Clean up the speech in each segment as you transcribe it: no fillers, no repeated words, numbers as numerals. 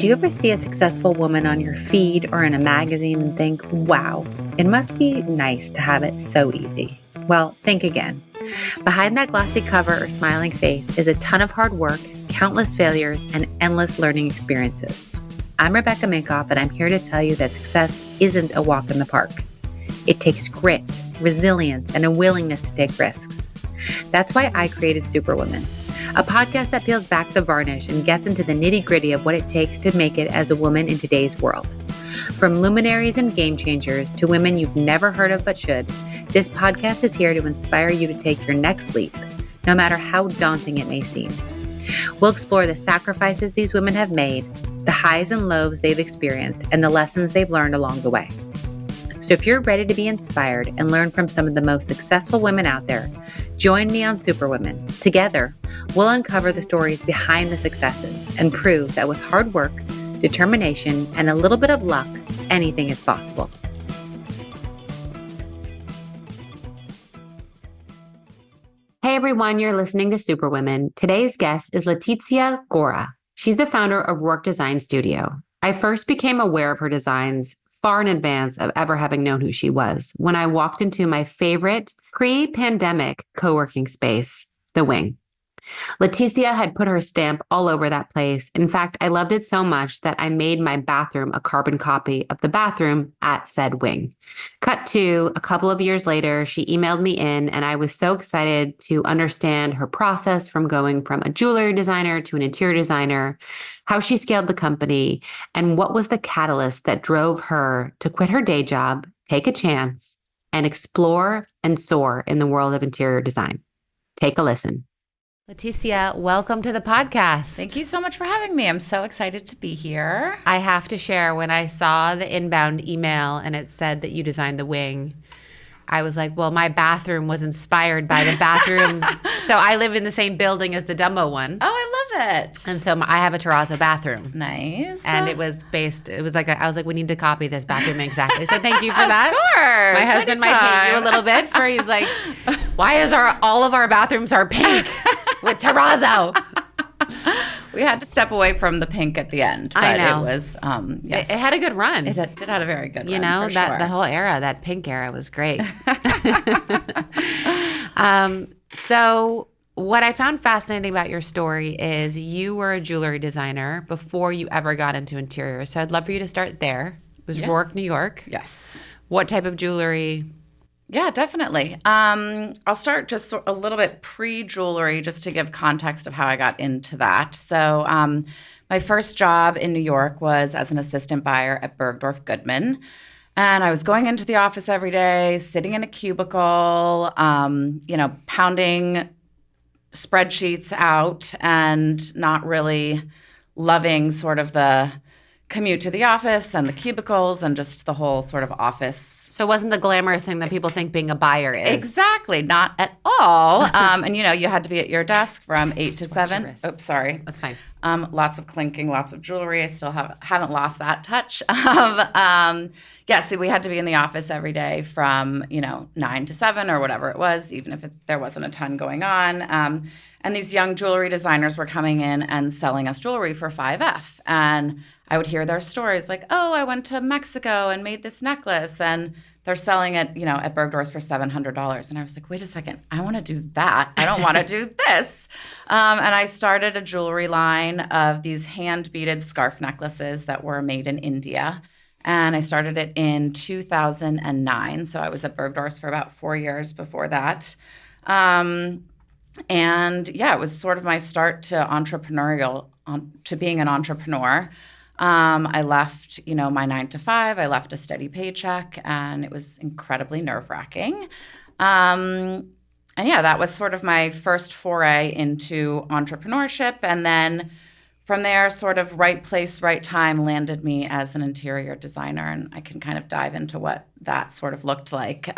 Do you ever see a successful woman on your feed or in a magazine and think, wow, it must be nice to have it so easy? Well, think again. Behind that glossy cover or smiling face is a ton of hard work, countless failures, and endless learning experiences. I'm Rebecca Minkoff, and I'm here to tell you that success isn't a walk in the park. It takes grit, resilience, and a willingness to take risks. That's why I created Superwomen, a podcast that peels back the varnish and gets into the nitty-gritty of what it takes to make it as a woman in today's world. From luminaries and game changers to women you've never heard of but should, this podcast is here to inspire you to take your next leap, no matter how daunting it may seem. We'll explore the sacrifices these women have made, the highs and lows they've experienced, and the lessons they've learned along the way. So if you're ready to be inspired and learn from some of the most successful women out there, join me on Superwomen. Together, we'll uncover the stories behind the successes and prove that with hard work, determination, and a little bit of luck, anything is possible. Hey everyone, you're listening to Superwomen. Today's guest is Laetitia Gorra. She's the founder of Roarke Design Studio. I first became aware of her designs far in advance of ever having known who she was when I walked into my favorite pre-pandemic co-working space, The Wing. Laetitia had put her stamp all over that place. In fact, I loved it so much that I made my bathroom a carbon copy of the bathroom at said Wing. Cut to a couple of years later, she emailed me in, and I was so excited to understand her process from going from a jewelry designer to an interior designer, how she scaled the company, and what was the catalyst that drove her to quit her day job, take a chance, and explore and soar in the world of interior design. Take a listen. Laetitia, welcome to the podcast. Thank you so much for having me. I'm so excited to be here. I have to share, when I saw the inbound email and it said that you designed the Wing, I was like, well, my bathroom was inspired by the bathroom. So I live in the same building as the Dumbo one. Oh, I love it. And so I have a terrazzo bathroom. Nice. And I was like, I was like, we need to copy this bathroom exactly. So thank you for that. Of course. My husband might hate you a little bit for, he's like, why is all of our bathrooms are pink with terrazzo? We had to step away from the pink at the end. But I know. It was, yes. It had a good run. It did have a very good run, you know, for that, sure. that whole era, that pink era was great. So what I found fascinating about your story is you were a jewelry designer before you ever got into interior. So I'd love for you to start there. It was Roarke, New York. Yes. What type of jewelry? Yeah, definitely. I'll start just a little bit pre-jewelry just to give context of how I got into that. So my first job in New York was as an assistant buyer at Bergdorf Goodman. And I was going into the office every day, sitting in a cubicle, pounding spreadsheets out and not really loving sort of the commute to the office and the cubicles and just the whole sort of office. So it wasn't the glamorous thing that people think being a buyer is. Exactly. Not at all. And, you had to be at your desk from 8 to 7. Oops, sorry. That's fine. Lots of clinking, lots of jewelry. I still haven't lost that touch. So we had to be in the office every day from, 9 to 7 or whatever it was, even if there wasn't a ton going on. And these young jewelry designers were coming in and selling us jewelry for 5F. And I would hear their stories like, oh, I went to Mexico and made this necklace. And they're selling it, at Bergdorf for $700. And I was like, wait a second, I want to do that. I don't want to do this. And I started a jewelry line of these hand-beaded scarf necklaces that were made in India. And I started it in 2009. So I was at Bergdorf for about 4 years before that. It was sort of my start to to being an entrepreneur. I left, my 9 to 5. I left a steady paycheck, and it was incredibly nerve-wracking. That was sort of my first foray into entrepreneurship. And then from there, sort of right place, right time landed me as an interior designer. And I can kind of dive into what that sort of looked like.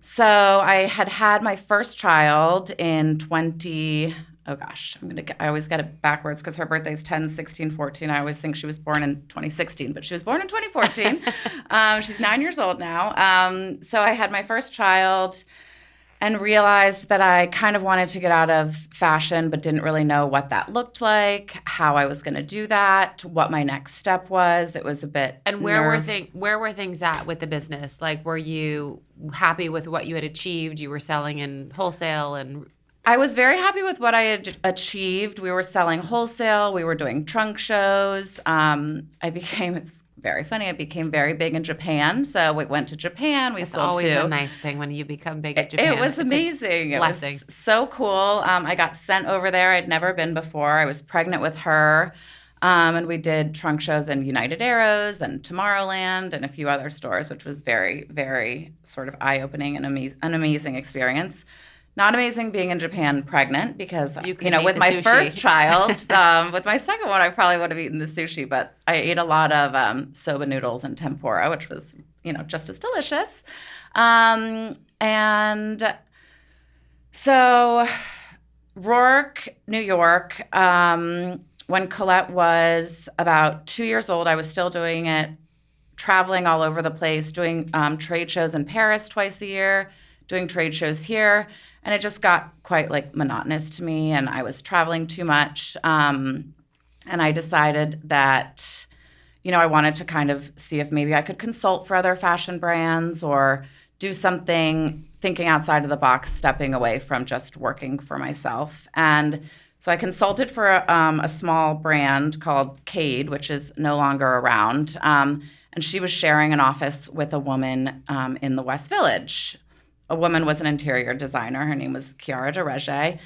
So I had my first child in I always get it backwards because her birthday's 10, 16, 14. I always think she was born in 2016, but she was born in 2014. She's 9 years old now. So I had my first child. and realized that I kind of wanted to get out of fashion, but didn't really know what that looked like, how I was going to do that, what my next step was. It was a bit. And where were things at with the business? Like, were you happy with what you had achieved? You were selling in wholesale and. I was very happy with what I had achieved. We were selling wholesale. We were doing trunk shows. It's very funny. I became very big in Japan. So we went to Japan. It's always a nice thing when you become big in Japan. It was amazing. It was so cool. I got sent over there. I'd never been before. I was pregnant with her. And we did trunk shows in United Arrows and Tomorrowland and a few other stores, which was very, very sort of eye-opening and an amazing experience. Not amazing being in Japan pregnant because, with my first child, with my second one, I probably would have eaten the sushi, but I ate a lot of soba noodles and tempura, which was, just as delicious. And so Roarke, New York, when Colette was about 2 years old, I was still doing it, traveling all over the place, doing trade shows in Paris twice a year, doing trade shows here. And it just got quite monotonous to me, and I was traveling too much. And I decided that, I wanted to kind of see if maybe I could consult for other fashion brands or do something thinking outside of the box, stepping away from just working for myself. And so I consulted for a small brand called Cade, which is no longer around. And she was sharing an office with a woman in the West Village. A woman was an interior designer. Her name was Chiara DeRege.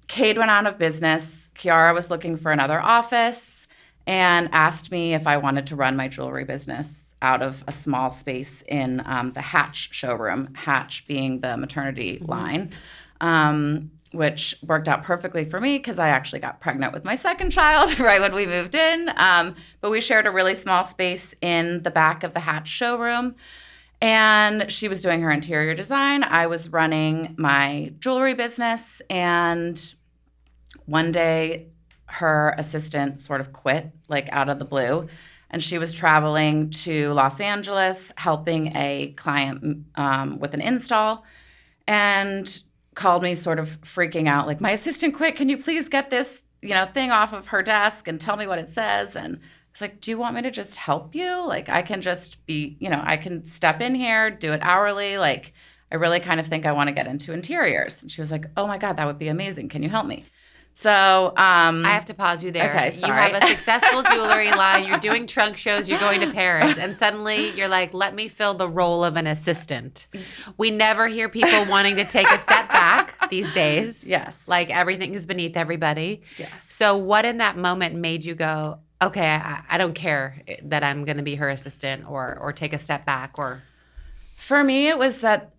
Cade went out of business. Chiara was looking for another office and asked me if I wanted to run my jewelry business out of a small space in the Hatch showroom, Hatch being the maternity line, which worked out perfectly for me because I actually got pregnant with my second child right when we moved in. But we shared a really small space in the back of the Hatch showroom. And she was doing her interior design. I was running my jewelry business. And one day, her assistant sort of quit, out of the blue. And she was traveling to Los Angeles, helping a client with an install. And called me sort of freaking out, my assistant quit. Can you please get this, thing off of her desk and tell me what it says? And it's do you want me to just help you? I can just be, I can step in here, do it hourly. I really kind of think I want to get into interiors. And she was like, oh my God, that would be amazing. Can you help me? So I have to pause you there. Okay, sorry. You have a successful jewelry line. You're doing trunk shows. You're going to Paris. And suddenly you're like, let me fill the role of an assistant. We never hear people wanting to take a step back these days. Yes. Everything is beneath everybody. Yes. So what in that moment made you go, okay, I don't care that I'm going to be her assistant or take a step back? Or for me, it was that,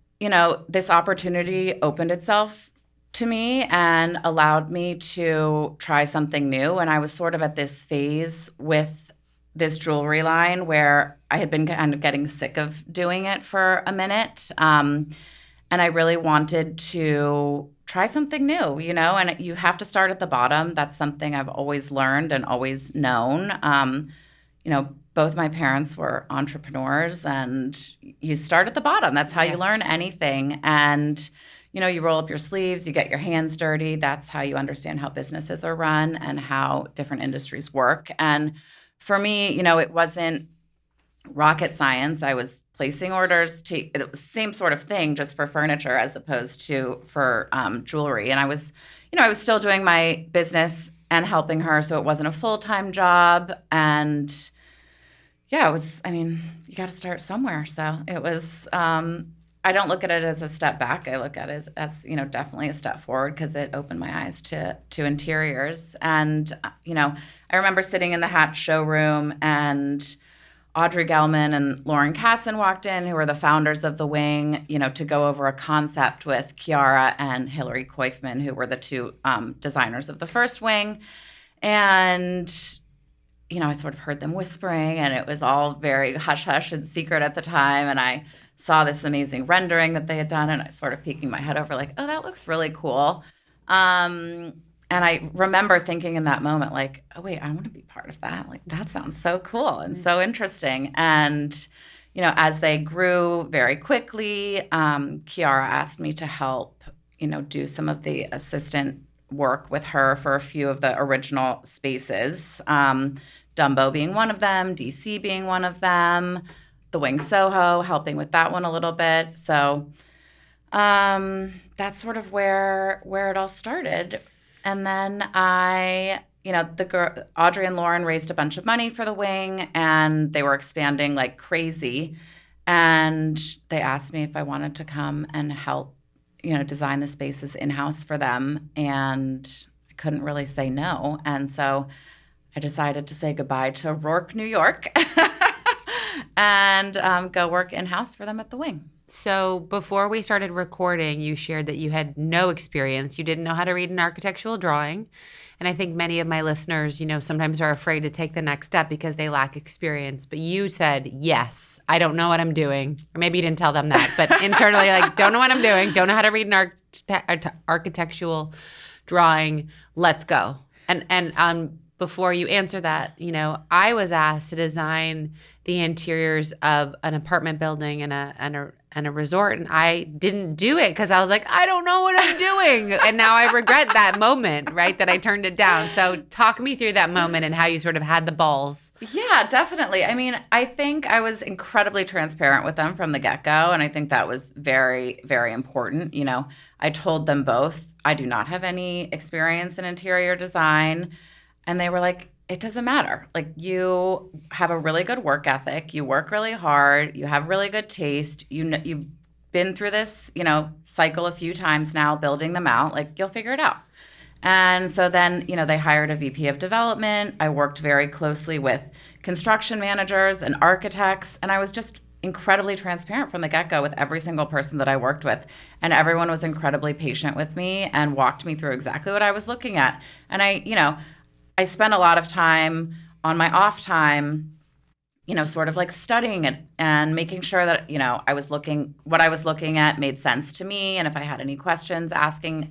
this opportunity opened itself to me and allowed me to try something new. And I was sort of at this phase with this jewelry line where I had been kind of getting sick of doing it for a minute. And I really wanted to try something new, and you have to start at the bottom. That's something I've always learned and always known. Both my parents were entrepreneurs, and you start at the bottom. That's how you learn anything. And, you roll up your sleeves, you get your hands dirty. That's how you understand how businesses are run and how different industries work. And for me, it wasn't rocket science. I was placing orders it was the same sort of thing, just for furniture as opposed to for jewelry. And I was still doing my business and helping her, so it wasn't a full-time job. And you got to start somewhere. So it was. I don't look at it as a step back. I look at it as definitely a step forward because it opened my eyes to interiors. And I remember sitting in the Hatch showroom and Audrey Gelman and Lauren Casson walked in, who are the founders of the wing, to go over a concept with Chiara and Hillary Koifman, who were the two designers of the first wing. And, I sort of heard them whispering, and it was all very hush-hush and secret at the time. And I saw this amazing rendering that they had done, and I sort of peeking my head over oh, that looks really cool. And I remember thinking in that moment, oh, wait, I want to be part of that. That sounds so cool and so interesting. And, as they grew very quickly, Kiara asked me to help, do some of the assistant work with her for a few of the original spaces. Dumbo being one of them, DC being one of them, the Wing Soho, helping with that one a little bit. So that's sort of where it all started. And then Audrey and Lauren raised a bunch of money for the Wing, and they were expanding like crazy. And they asked me if I wanted to come and help, design the spaces in-house for them. And I couldn't really say no. And so I decided to say goodbye to Roarke, New York, and go work in-house for them at the Wing. So before we started recording, you shared that you had no experience. You didn't know how to read an architectural drawing. And I think many of my listeners, sometimes are afraid to take the next step because they lack experience. But you said, yes, I don't know what I'm doing. Or maybe you didn't tell them that. But internally, don't know what I'm doing. Don't know how to read an architectural drawing. Let's go. And before you answer that, I was asked to design the interiors of an apartment building and a resort, and I didn't do it because I was like, I don't know what I'm doing. And now I regret that moment, right, that I turned it down. So talk me through that moment and how you sort of had the balls. Yeah, definitely. I mean, I think I was incredibly transparent with them from the get-go, and I think that was very, very important. I told them both, I do not have any experience in interior design, and they were like, it doesn't matter. Like, you have a really good work ethic. You work really hard. You have really good taste. You've been through this, cycle a few times now, building them out. Like, you'll figure it out. And so then, they hired a VP of development. I worked very closely with construction managers and architects. And I was just incredibly transparent from the get-go with every single person that I worked with. And everyone was incredibly patient with me and walked me through exactly what I was looking at. And I spent a lot of time on my off time, sort of like studying it and making sure that, what I was looking at made sense to me. And if I had any questions, asking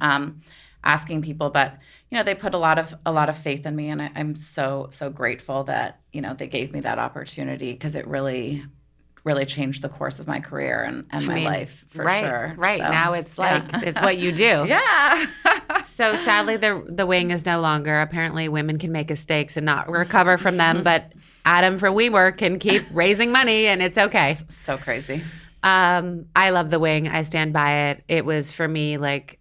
people. But, they put a lot of faith in me. And I'm so, so grateful that, they gave me that opportunity, because it really, really changed the course of my career and my life, for sure. Right. So, now it's like, it's what you do. Yeah. So sadly, the Wing is no longer. Apparently, women can make mistakes and not recover from them. But Adam from WeWork can keep raising money, and it's okay. So crazy. I love the Wing. I stand by it. It was, for me, like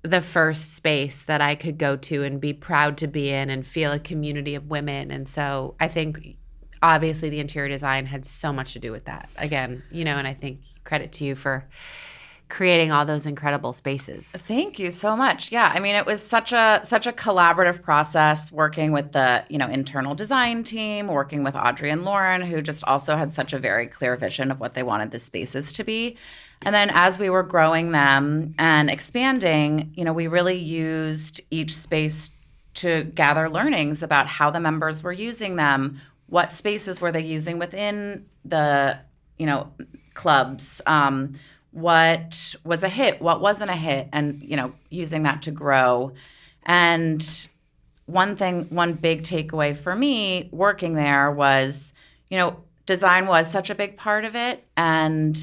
the first space that I could go to and be proud to be in and feel a community of women. And so I think, obviously, the interior design had so much to do with that. Again, and I think credit to you for creating all those incredible spaces. Thank you so much. Yeah, I mean, it was such a collaborative process, working with the internal design team, working with Audrey and Lauren, who just also had such a very clear vision of what they wanted the spaces to be. And then as we were growing them and expanding, we really used each space to gather learnings about how the members were using them, what spaces were they using within the clubs, what was a hit, what wasn't a hit, and, using that to grow. And one big takeaway for me working there was, design was such a big part of it. And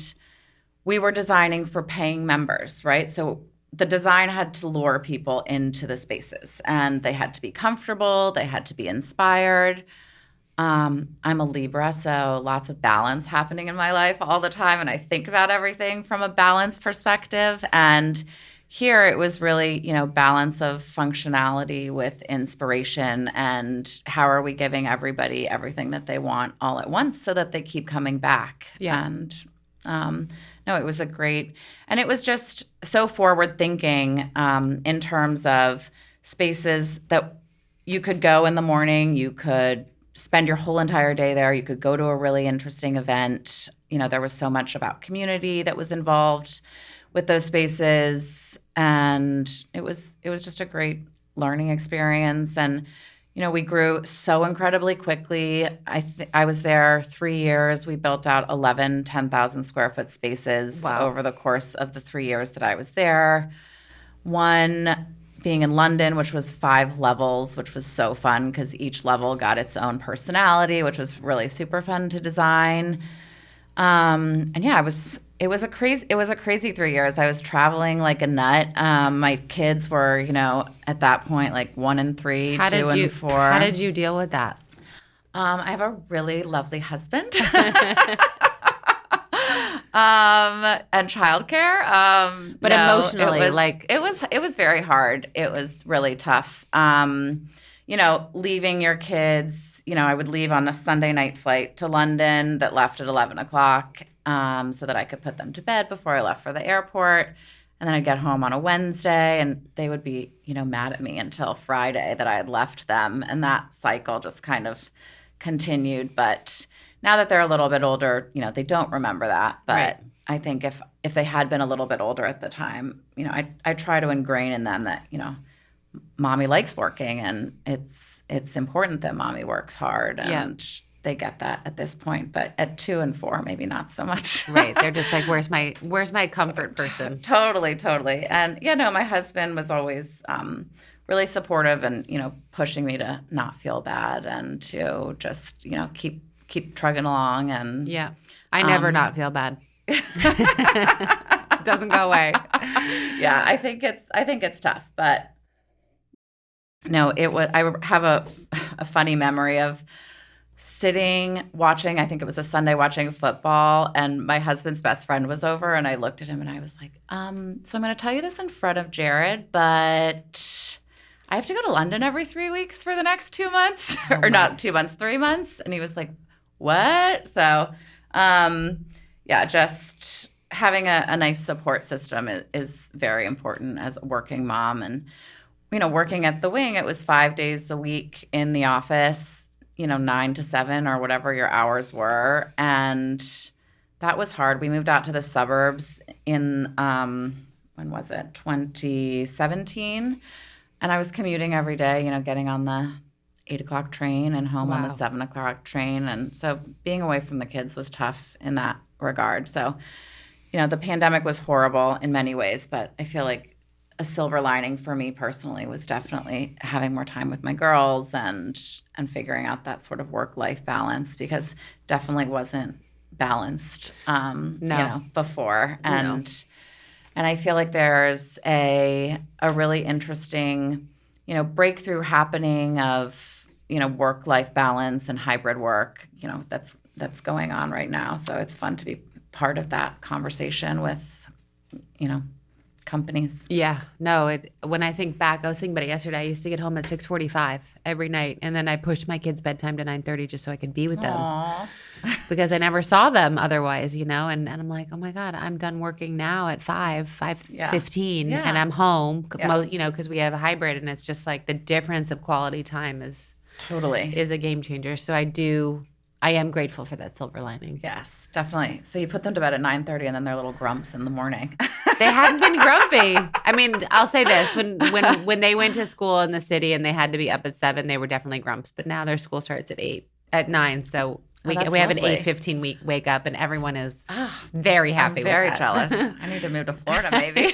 we were designing for paying members, right? So the design had to lure people into the spaces, and they had to be comfortable, they had to be inspired. I'm a Libra, so lots of balance happening in my life all the time, and I think about everything from a balance perspective. And here it was really, balance of functionality with inspiration, and how are we giving everybody everything that they want all at once so that they keep coming back. Yeah. And no, it was it was just so forward thinking in terms of spaces that you could go in the morning, you could spend your whole entire day there. You could go to a really interesting event. There was so much about community that was involved with those spaces, and it was just a great learning experience. And we grew so incredibly quickly. I was there 3 years. We built out 11 10,000 square foot spaces over the course of the 3 years that I was there. One being in London, which was 5 levels, which was so fun because each level got its own personality, which was really super fun to design. And yeah, it was a crazy 3 years. I was traveling like a nut. My kids were, at that point, like 1 and 3, 2 and 4. How did you deal with that? I have a really lovely husband. And childcare. But emotionally, it was very hard. It was really tough. Leaving your kids, I would leave on a Sunday night flight to London that left at 11 o'clock, so that I could put them to bed before I left for the airport. And then I'd get home on a Wednesday and they would be, mad at me until Friday that I had left them. And that cycle just kind of continued. But now that they're a little bit older, they don't remember that. But Right. I think if they had been a little bit older at the time, I try to ingrain in them that, mommy likes working and it's important that mommy works hard. And they get that at this point. But at 2 and 4, maybe not so much. Right. They're just like, where's my comfort person? Totally. And my husband was always really supportive and, pushing me to not feel bad and to just, keep trugging along. And yeah, I never not feel bad. It doesn't go away. Yeah, I think it's tough, but no, I have a funny memory of sitting watching, I think it was a Sunday, watching football, and my husband's best friend was over, and I looked at him and I was like, so I'm going to tell you this in front of Jared, but I have to go to London every 3 weeks for the next 2 months, or not 2 months, 3 months. And he was like, what? So, just having a nice support system is very important as a working mom. And, working at the Wing, it was 5 days a week in the office, 9 to 7 or whatever your hours were. And that was hard. We moved out to the suburbs in, when was it? 2017. And I was commuting every day, getting on the 8 o'clock train and home on the 7 o'clock train. And so being away from the kids was tough in that regard. So, the pandemic was horrible in many ways, but I feel like a silver lining for me personally was definitely having more time with my girls and figuring out that sort of work-life balance, because definitely wasn't balanced, before. And I feel like there's a really interesting, breakthrough happening of, work-life balance and hybrid work, that's going on right now. So it's fun to be part of that conversation with, companies. Yeah. No, when I think back, I was thinking about it yesterday. I used to get home at 6:45 every night, and then I pushed my kids' bedtime to 9:30 just so I could be with them. Because I never saw them otherwise, and I'm like, oh my God, I'm done working now at 5:15, and I'm home, because we have a hybrid, and it's just like the difference of quality time is a game changer. So I am grateful for that silver lining. Yes, definitely. So you put them to bed at 9:30 and then they're little grumps in the morning. They haven't been grumpy. I mean, I'll say this, when they went to school in the city and they had to be up at 7, they were definitely grumps, but now their school starts at 9, so we have an 8:15 week wake up, and everyone is very happy with that. I'm very jealous. I need to move to Florida maybe.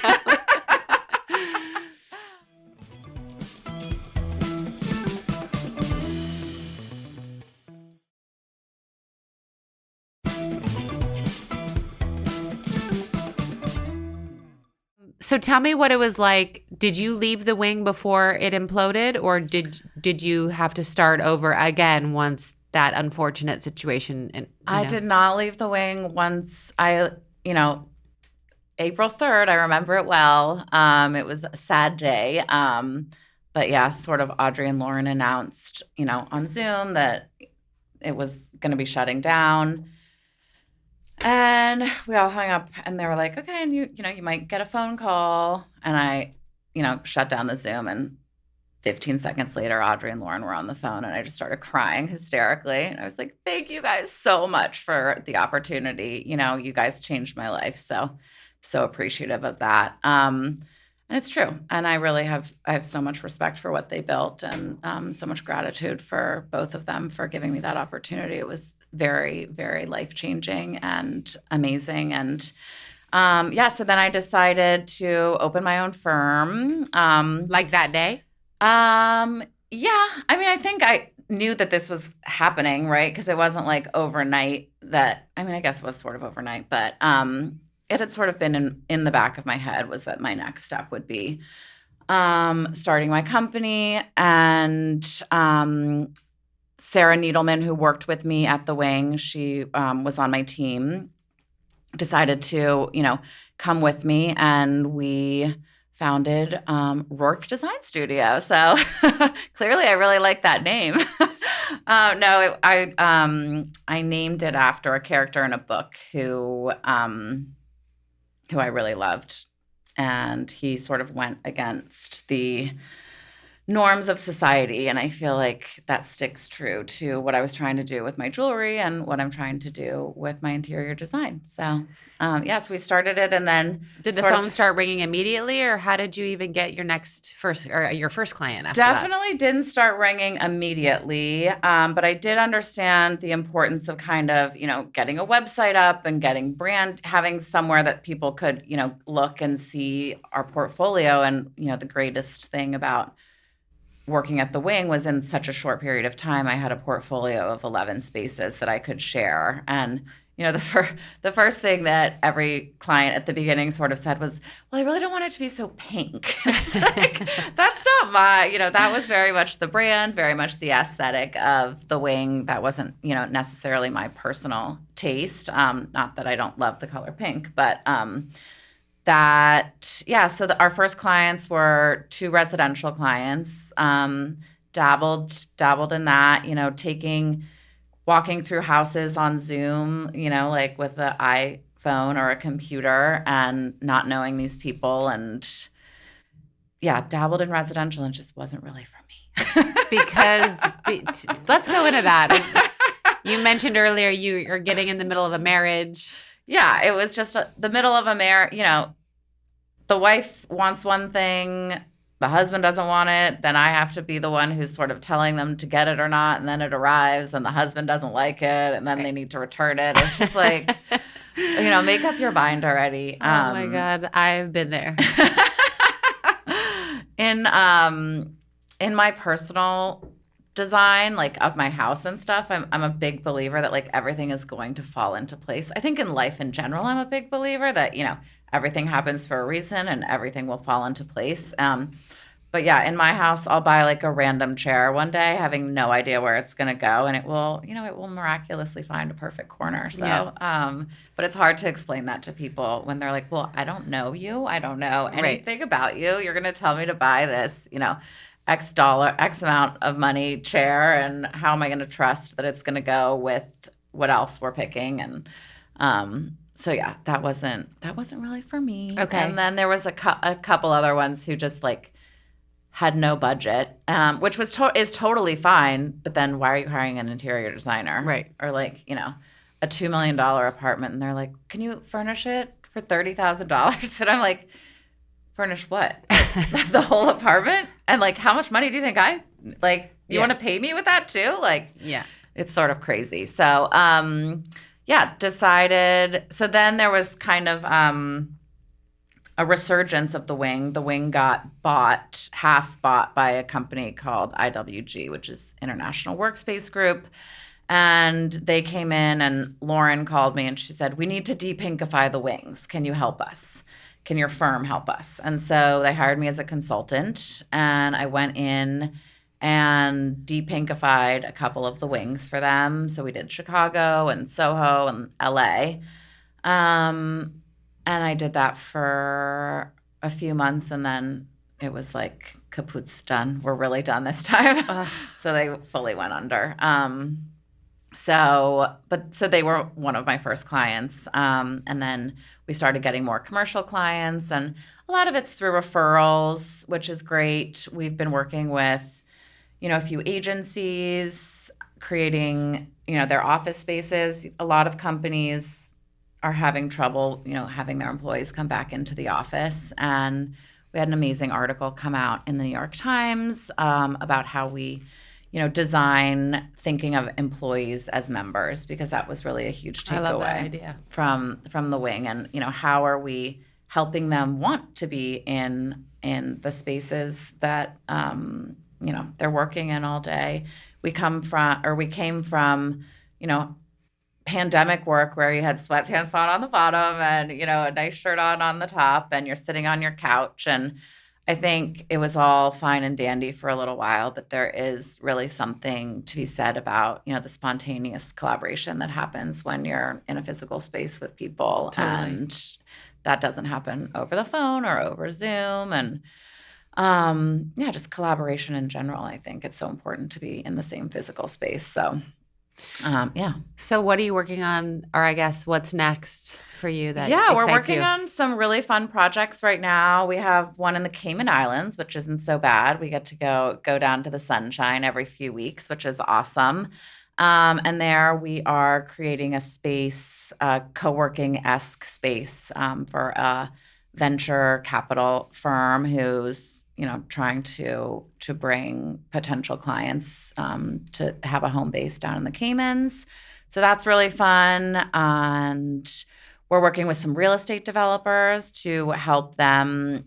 So tell me what it was like. Did you leave the Wing before it imploded, or did you have to start over again once that unfortunate situation? I did not leave the Wing once April 3rd, I remember it well. It was a sad day. But yeah, sort of Audrey and Lauren announced, on Zoom that it was going to be shutting down. And we all hung up, and they were like, okay, and you might get a phone call. And I, shut down the Zoom, and 15 seconds later, Audrey and Lauren were on the phone, and I just started crying hysterically. And I was like, thank you guys so much for the opportunity. You guys changed my life. So appreciative of that. And it's true. And I have so much respect for what they built, and so much gratitude for both of them for giving me that opportunity. It was very, very life-changing and amazing. And so then I decided to open my own firm. Like that day? Yeah. I mean, I think knew that this was happening, right? Because it wasn't like overnight I guess it was sort of overnight, but it had sort of been in the back of my head was that my next step would be starting my company. And Sarah Needleman, who worked with me at the wing, she was on my team, decided to, come with me, and we founded Roarke Design Studio. So clearly I really like that name. I named it after a character in a book who I really loved. And he sort of went against the norms of society. And I feel like that sticks true to what I was trying to do with my jewelry and what I'm trying to do with my interior design. So, so we started it, and then did the phone start ringing immediately, or how did you even get your first client after definitely that? Didn't start ringing immediately. But I did understand the importance of kind of, getting a website up and having somewhere that people could, look and see our portfolio. And, the greatest thing about working at the wing was in such a short period of time, I had a portfolio of 11 spaces that I could share. And, the first thing that every client at the beginning sort of said was, well, I really don't want it to be so pink. It's like, that's not that was very much the brand, very much the aesthetic of the wing. That wasn't, necessarily my personal taste. Not that I don't love the color pink, but so our first clients were 2 residential clients, dabbled in that, walking through houses on Zoom, like with an iPhone or a computer, and not knowing these people, and dabbled in residential, and just wasn't really for me. Because let's go into that. You mentioned earlier you're getting in the middle of a marriage. Yeah, it was just the middle of a marriage. The wife wants one thing, the husband doesn't want it, then I have to be the one who's sort of telling them to get it or not, and then it arrives, and the husband doesn't like it, and then they need to return it. It's just like, make up your mind already. Oh my God, I've been there. In my personal design, like of my house and stuff, I'm a big believer that like everything is going to fall into place. I think in life in general, I'm a big believer that, everything happens for a reason and everything will fall into place. But yeah, in my house, I'll buy like a random chair one day, having no idea where it's going to go, and it will miraculously find a perfect corner. So, yeah. But it's hard to explain that to people when they're like, well, I don't know you. I don't know anything about you. You're going to tell me to buy this, X amount of money chair, and how am I going to trust that it's going to go with what else we're picking? And, so yeah, that wasn't really for me. Okay. And then there was a couple other ones who just like had no budget, which was is totally fine. But then why are you hiring an interior designer? Right. Or like, a $2 million apartment, and they're like, can you furnish it for $30,000? And I'm like, furnish what? The whole apartment? And like, how much money do you think you want to pay me with that too? Like, yeah, it's sort of crazy. So, decided. So then there was kind of a resurgence of the wing. The wing got half bought by a company called IWG, which is International Workspace Group. And they came in, and Lauren called me, and she said, we need to de-pinkify the wings. Can you help us? Can your firm help us? And so they hired me as a consultant, and I went in and de-pinkified a couple of the wings for them. So we did Chicago and Soho and LA. And I did that for a few months, and then it was like, kaput's done. We're really done this time. So they fully went under. So they were one of my first clients. And then we started getting more commercial clients, and a lot of it's through referrals, which is great. We've been working with a few agencies, creating, their office spaces. A lot of companies are having trouble, having their employees come back into the office. And we had an amazing article come out in the New York Times about how we, design thinking of employees as members, because that was really a huge takeaway. I love that idea. From the wing. And, how are we helping them want to be in the spaces that, they're working in all day. we came from, pandemic work where you had sweatpants on the bottom and, a nice shirt on the top, and you're sitting on your couch. And I think it was all fine and dandy for a little while, but there is really something to be said about, the spontaneous collaboration that happens when you're in a physical space with people. Totally. And that doesn't happen over the phone or over Zoom. And just collaboration in general. I think it's so important to be in the same physical space. So So what are you working on, or I guess what's next for you that we're excites working you? on some really fun projects right now. We have one in the Cayman Islands, which isn't so bad. We get to go down to the sunshine every few weeks, which is awesome. And there we are creating a space, a co-working-esque space for a venture capital firm who's trying to bring potential clients to have a home base down in the Caymans. So that's really fun. And we're working with some real estate developers to help them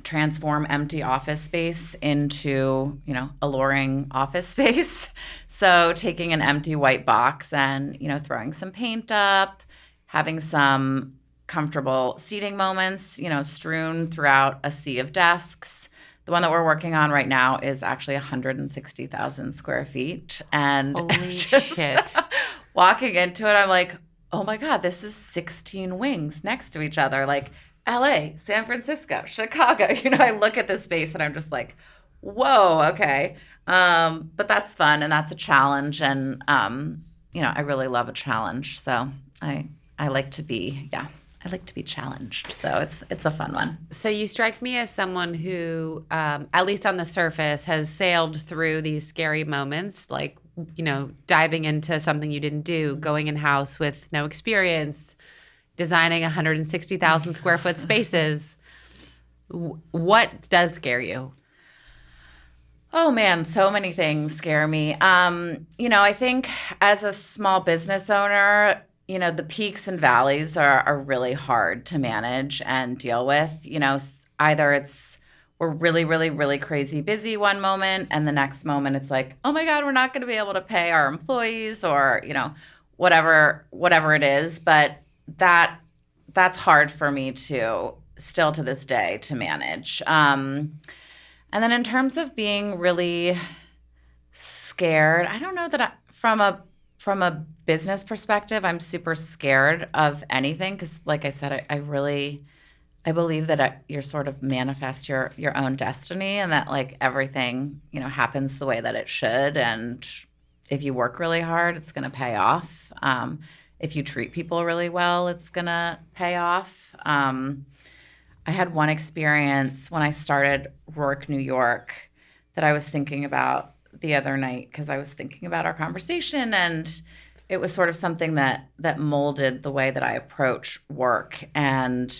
transform empty office space into, alluring office space. So taking an empty white box and, throwing some paint up, having some comfortable seating moments, strewn throughout a sea of desks. The one that we're working on right now is actually 160,000 square feet. And Holy shit. Walking into it, I'm like, oh my God, this is 16 wings next to each other. Like LA, San Francisco, Chicago. I look at this space and I'm just like, whoa, okay. But that's fun and that's a challenge. And, I really love a challenge. So I like to be, I like to be challenged. So it's a fun one. So you strike me as someone who, at least on the surface, has sailed through these scary moments, like, diving into something you didn't do, going in-house with no experience, designing 160,000 square foot spaces. What does scare you? Oh man, so many things scare me. I think as a small business owner, the peaks and valleys are really hard to manage and deal with. Either we're really, really, really crazy busy one moment, and the next moment it's like, oh my God, we're not going to be able to pay our employees, or whatever it is. But that's hard for me to still to this day to manage. And then in terms of being really scared, I don't know that from a business perspective, I'm super scared of anything because, like I said, I believe that you sort of manifest your own destiny, and that like everything happens the way that it should. And if you work really hard, it's going to pay off. If you treat people really well, it's going to pay off. I had one experience when I started Roarke, New York, that I was thinking about the other night because I was thinking about our conversation, and it was sort of something that molded the way that I approach work. And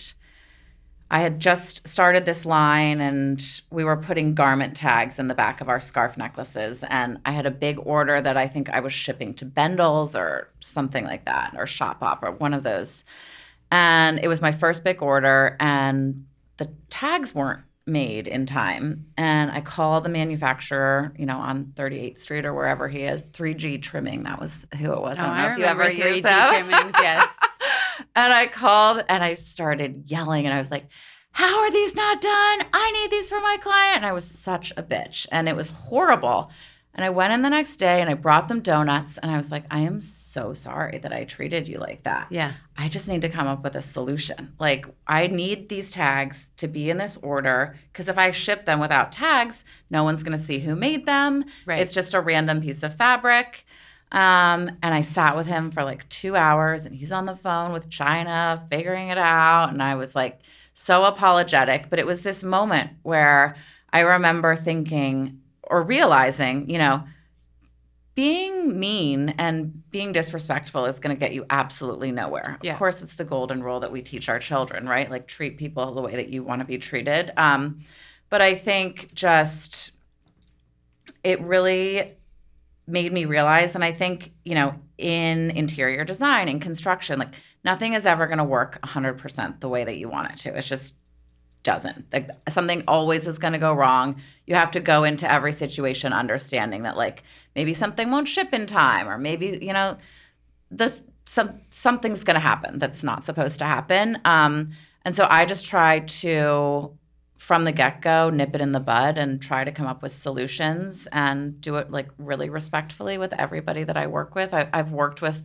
I had just started this line, and we were putting garment tags in the back of our scarf necklaces. And I had a big order that I think I was shipping to Bendel's or something like that, or Shop Op or one of those. And it was my first big order, and the tags weren't made in time. And I called the manufacturer, on 38th Street or wherever he is, 3G Trimming. That was who it was. I don't know if you ever 3G used that. trimmings, yes. And I called and I started yelling, and I was like, how are these not done? I need these for my client. And I was such a bitch, and it was horrible. And I went in the next day and I brought them donuts, and I was like, I am so sorry that I treated you like that. Yeah. I just need to come up with a solution. Like, I need these tags to be in this order, because if I ship them without tags, no one's going to see who made them. Right. It's just a random piece of fabric. And I sat with him for like 2 hours, and he's on the phone with China figuring it out. And I was like so apologetic. But it was this moment where I remember thinking or realizing, being mean and being disrespectful is going to get you absolutely nowhere. Yeah. Of course, it's the golden rule that we teach our children, right? Like, treat people the way that you want to be treated. But I think just it really made me realize, and I think, in interior design and construction, like, nothing is ever going to work 100% the way that you want it to. It's just doesn't. Like something always is going to go wrong. You have to go into every situation understanding that like maybe something won't ship in time, or maybe, you know, something's going to happen that's not supposed to happen. And so I just try to, from the get-go, nip it in the bud and try to come up with solutions and do it like really respectfully with everybody that I work with. I've worked with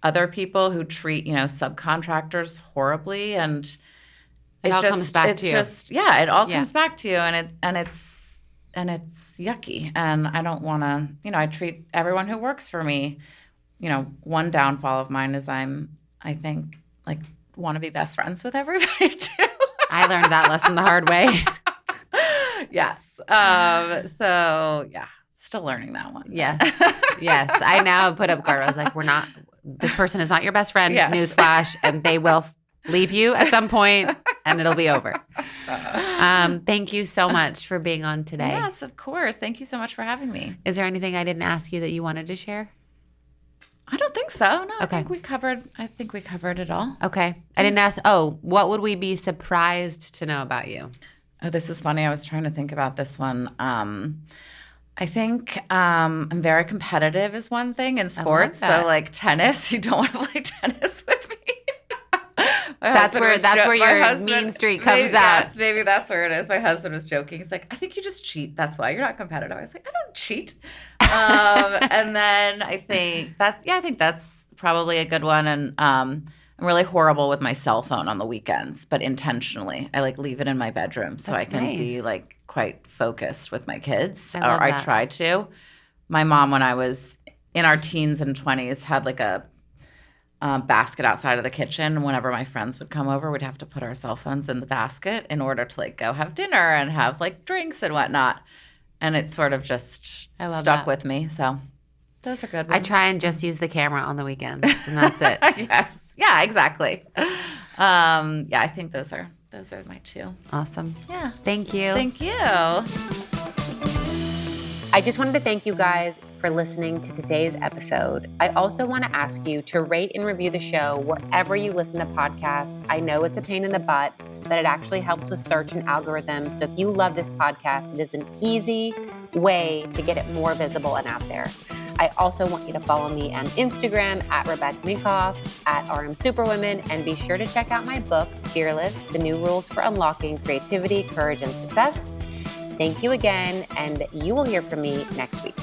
other people who treat, you know, subcontractors horribly, and It all comes back to you. It all comes back to you, and it's yucky. And I don't want to, you know, I treat everyone who works for me, you know, one downfall of mine is I think, like, want to be best friends with everybody too. I learned that lesson the hard way. Yes. So yeah, still learning that one. Yes. Yes. I now put up guardrails. Like, this person is not your best friend. Yes. Newsflash. And they will leave you at some point and it'll be over. Thank you so much for being on today. Yes, of course. Thank you so much for having me. Is there anything I didn't ask you that you wanted to share? I don't think so. No, Okay. I think we covered it all. Okay. I didn't ask, what would we be surprised to know about you? Oh, this is funny. I was trying to think about this one. I think I'm very competitive is one thing in sports. So like tennis, you don't want to play tennis with me. That's where your mean streak comes out. Yes, maybe that's where it is. My husband was joking. He's like, I think you just cheat. That's why you're not competitive. I was like, I don't cheat. And then I think that's probably a good one. And I'm really horrible with my cell phone on the weekends, but intentionally. I like leave it in my bedroom so That's I can nice. be like quite focused with my kids. I love I that. try to. My mom, when I was in our teens and 20s, had like a basket outside of the kitchen. Whenever my friends would come over, we'd have to put our cell phones in the basket in order to like go have dinner and have like drinks and whatnot. And it sort of just stuck that. with me. So those are good ones. I try and just use the camera on the weekends, and that's it. Yes. Yeah, exactly. I think those are my two. Awesome. Yeah. Thank you. Thank you. I just wanted to thank you guys for listening to today's episode. I also want to ask you to rate and review the show wherever you listen to podcasts. I know it's a pain in the butt, but it actually helps with search and algorithms. So if you love this podcast, it is an easy way to get it more visible and out there. I also want you to follow me on Instagram at Rebecca Minkoff, at RM Superwomen, and be sure to check out my book, Fearless, The New Rules for Unlocking Creativity, Courage, and Success. Thank you again, and you will hear from me next week.